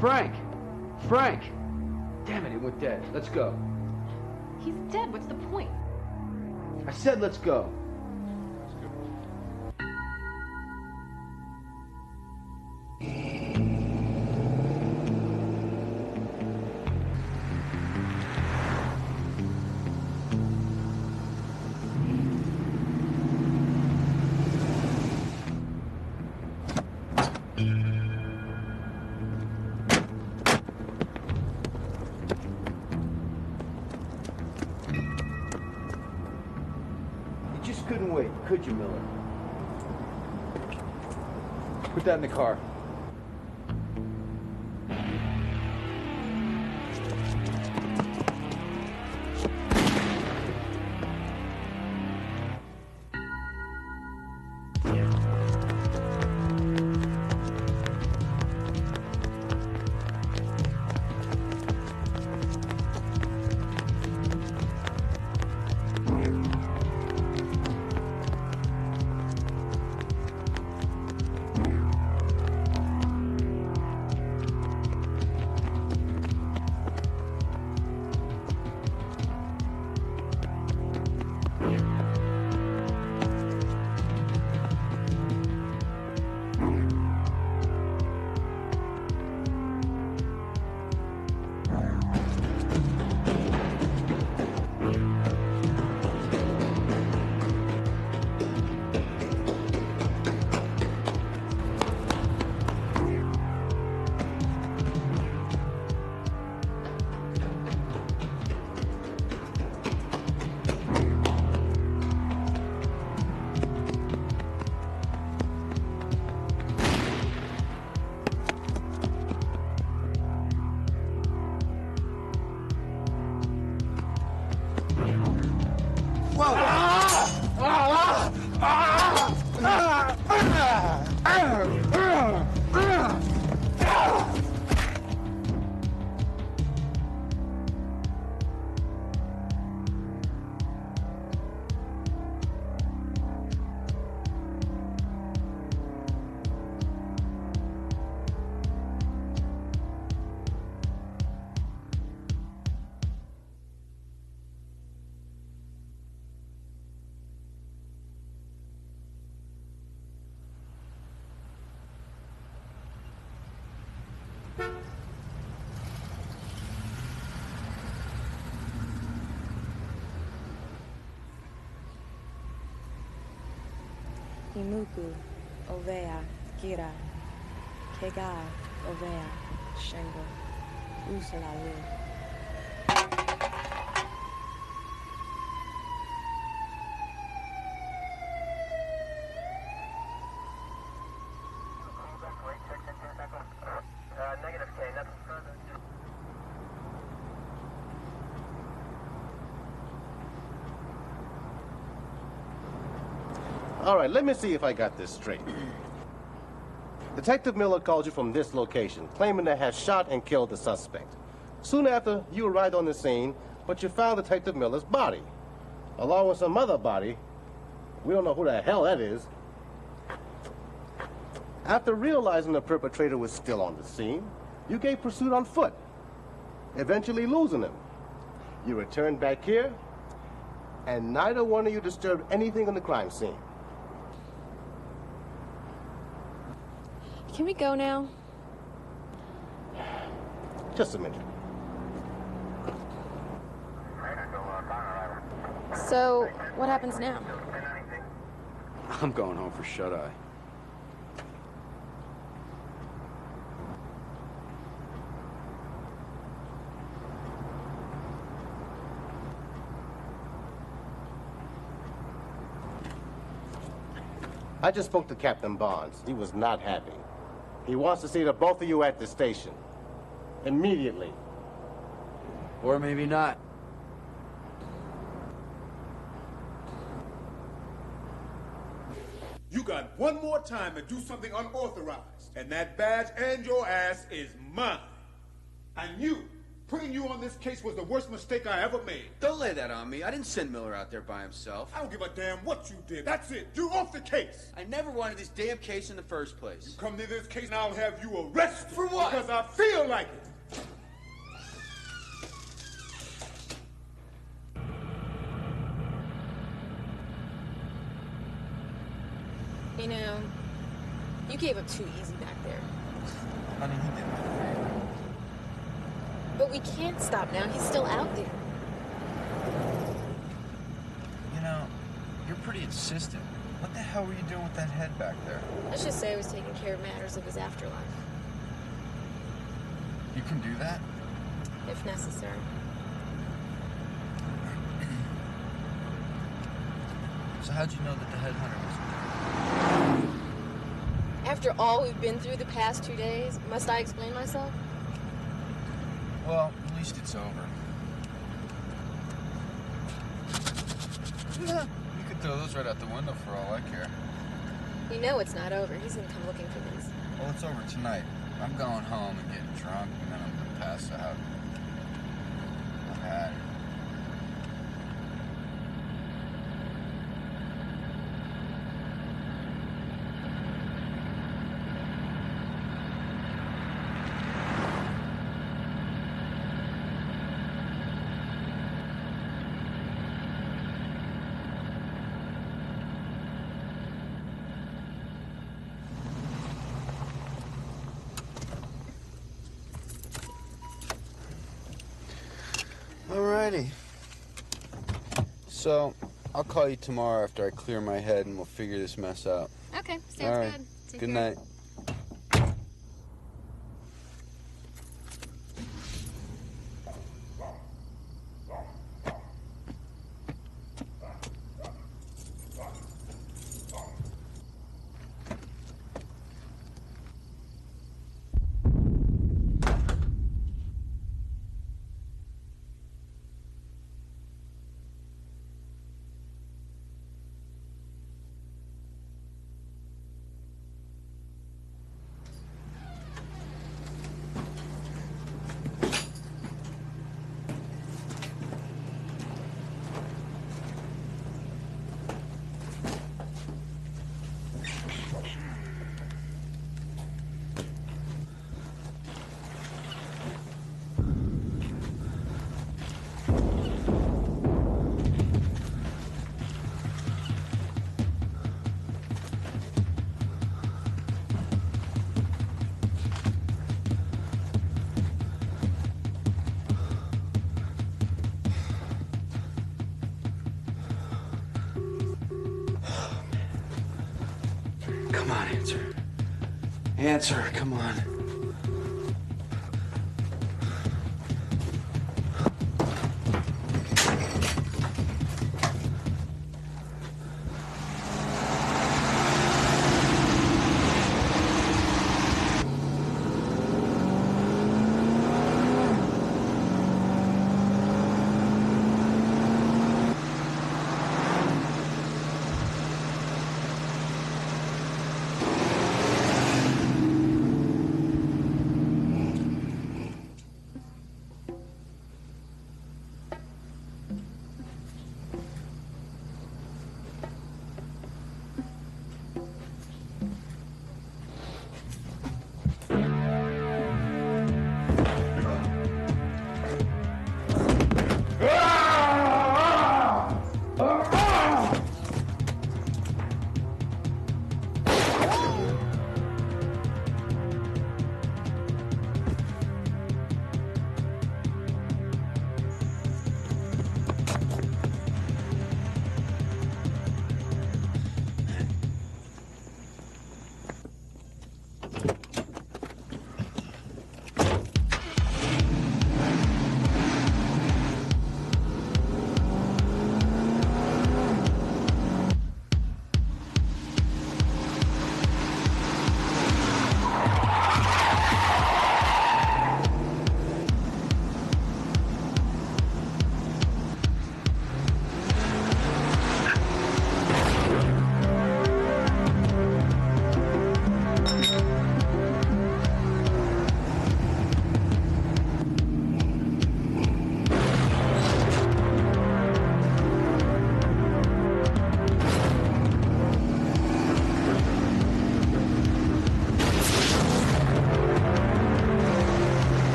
Frank! Frank! Damn it, he went dead. Let's go. He's dead. What's the point? I said let's go. Couldn't wait, could you, Miller? Put that in the car. Imuku, Ovea, Kira, Kega, Ovea, Shengo, Usalawu. Negative K, nothing further. All right, let me see if I got this straight. Detective Miller called you from this location, claiming to have shot and killed the suspect. Soon after, you arrived on the scene, but you found Detective Miller's body, along with some other body. We don't know who the hell that is. After realizing the perpetrator was still on the scene, you gave pursuit on foot, eventually losing him. You returned back here, and neither one of you disturbed anything on the crime scene. Can we go now? Just a minute. So, what happens now? I'm going home for shut-eye. I just spoke to Captain Barnes. He was not happy. He wants to see the both of you at the station. Immediately. Or maybe not. You got one more time to do something unauthorized, and that badge and your ass is mine. And putting you on this case was the worst mistake I ever made. Don't lay that on me. I didn't send Miller out there by himself. I don't give a damn what you did. That's it. You're off the case. I never wanted this damn case in the first place. You come to this case and I'll have you arrested. For what? Because I feel like it. You know, you gave up too easy back there. Honey, he did that. But we can't stop now. He's still out there. You know, you're pretty insistent. What the hell were you doing with that head back there? Let's just say I was taking care of matters of his afterlife, You can do that? if necessary. So how'd you know that the headhunter was... After all we've been through the past 2 days, must I explain myself? Well, at least it's over. You could throw those right out the window for all I care. You know it's not over. He's gonna come looking for these. Well, it's over tonight. I'm going home and getting drunk, and then I'm gonna pass out. I've had it. Alrighty. So, I'll call you tomorrow after I clear my head and we'll figure this mess out. Okay, sounds All right. good. Take Good care. night. Come on, answer. Answer, come on.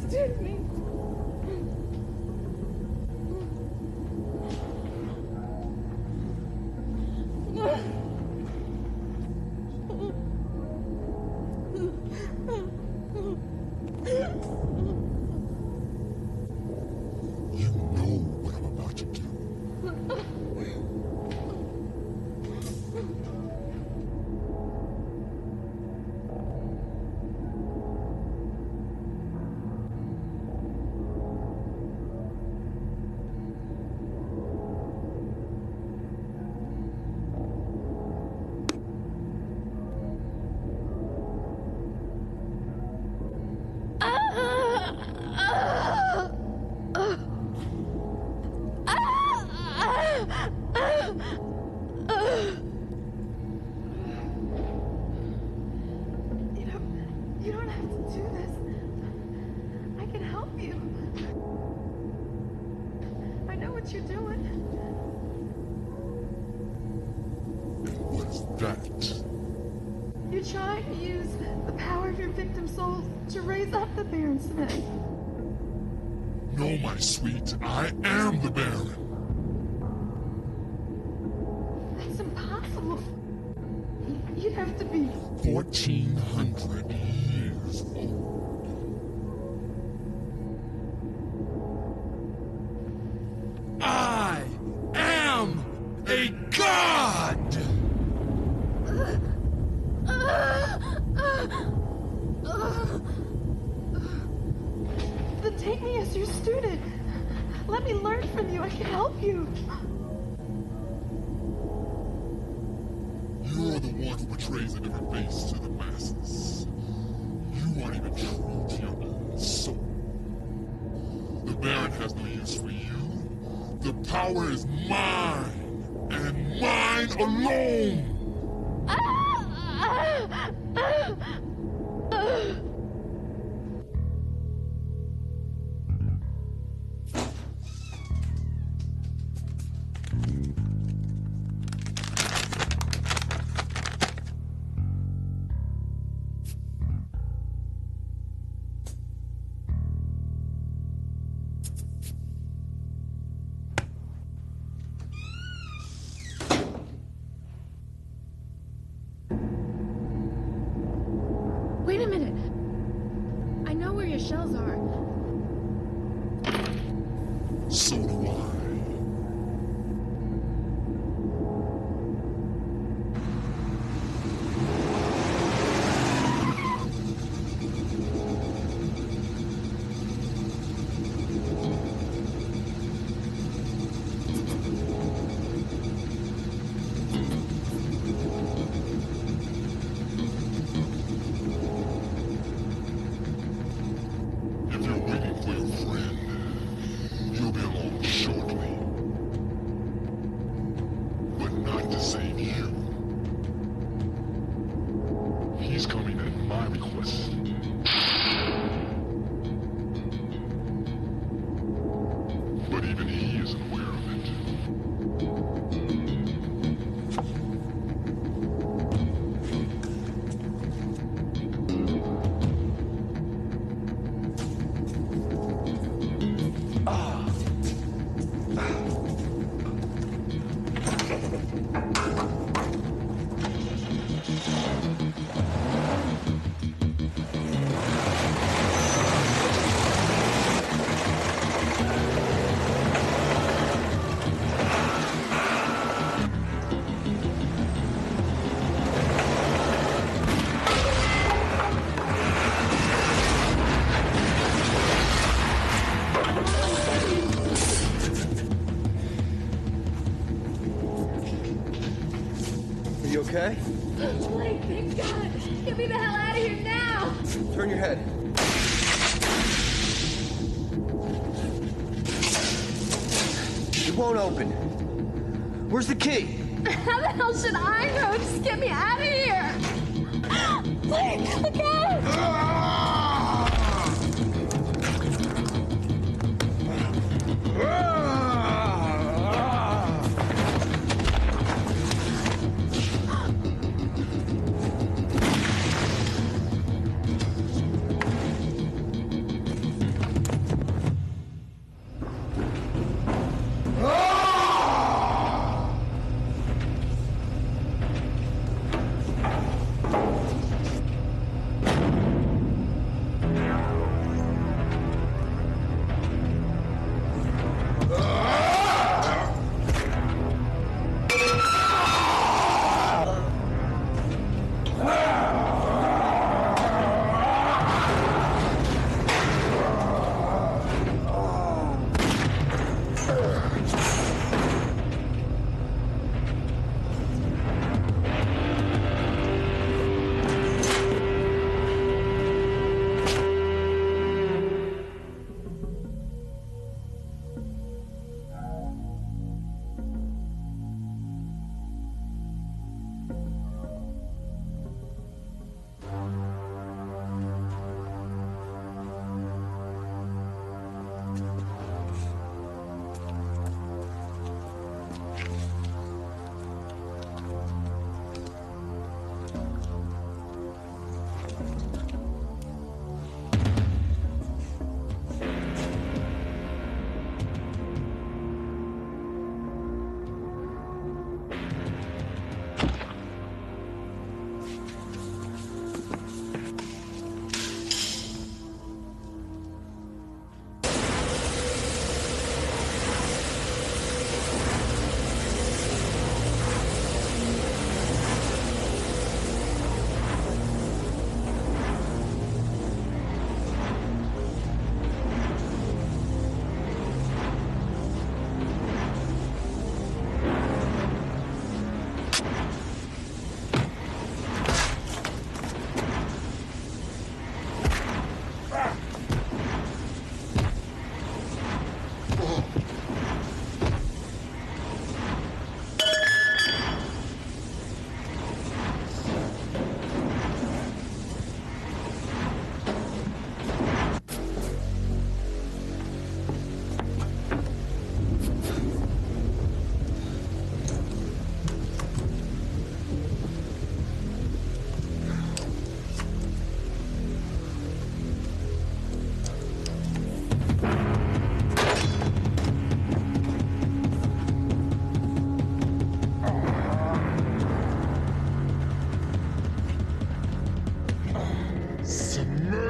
understood me. You know what I'm about to do. You don't have to do this. I can help you. I know what you're doing. What's that? You're trying to use the power of your victim souls to raise up the Baron Smith. No, my sweet, I am the Baron. That's impossible. You'd have to be 1,400 years old. I am a god! Then take me as your student. Let me learn from you. I can help you. You're the one who betrays a different face to the masses. You aren't even true to your own soul. The Baron has no use for you. The power is mine, and mine alone! Wait a minute. I know where your shells are. So do I. If you're waiting for your friend, you'll be along shortly. But not to save you. He's coming at my request. But even he isn't aware of it. Are you okay? Blake, thank God. Get me the hell out of here now. Turn your head. It won't open. Where's the key? How the hell should I know? Just get me out of here. Blake, look out.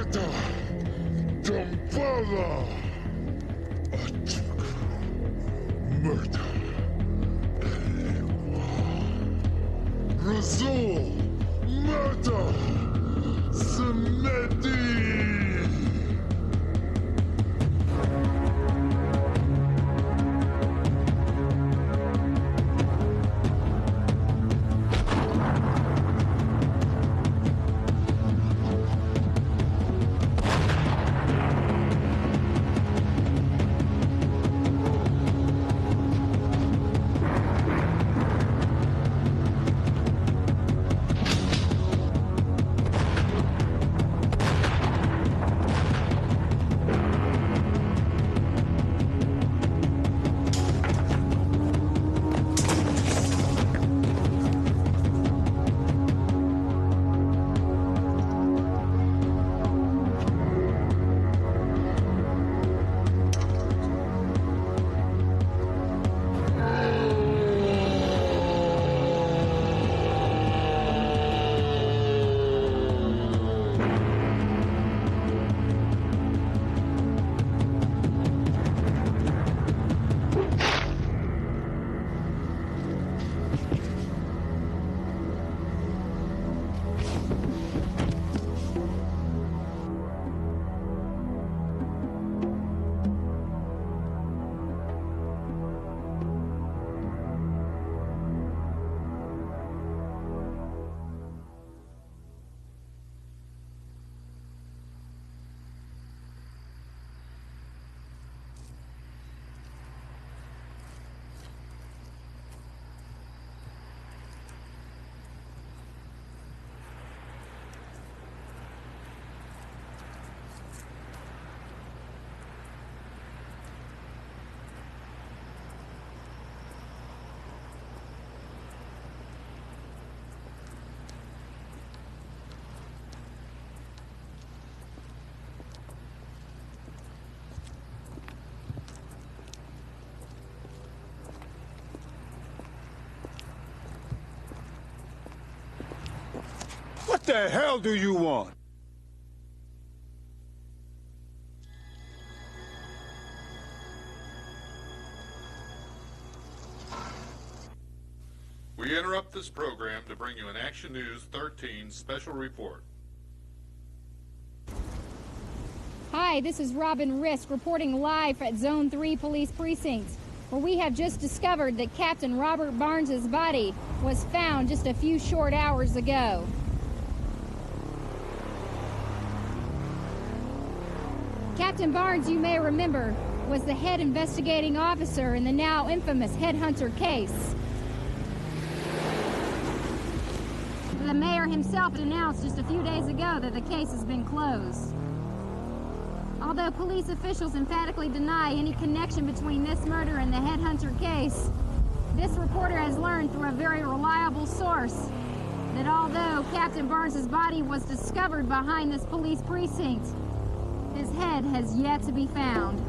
Murder! Damballa! Murder! Rasul! Murder! Samedi! What the hell do you want? We interrupt this program to bring you an Action News 13 special report. Hi, this is Robin Risk reporting live at Zone 3 Police Precinct, where we have just discovered that Captain Robert Barnes' body was found just a few short hours ago. Captain Barnes, you may remember, was the head investigating officer in the now infamous headhunter case. The mayor himself announced just a few days ago that the case has been closed. Although police officials emphatically deny any connection between this murder and the headhunter case, this reporter has learned through a very reliable source that although Captain Barnes' body was discovered behind this police precinct, his head has yet to be found.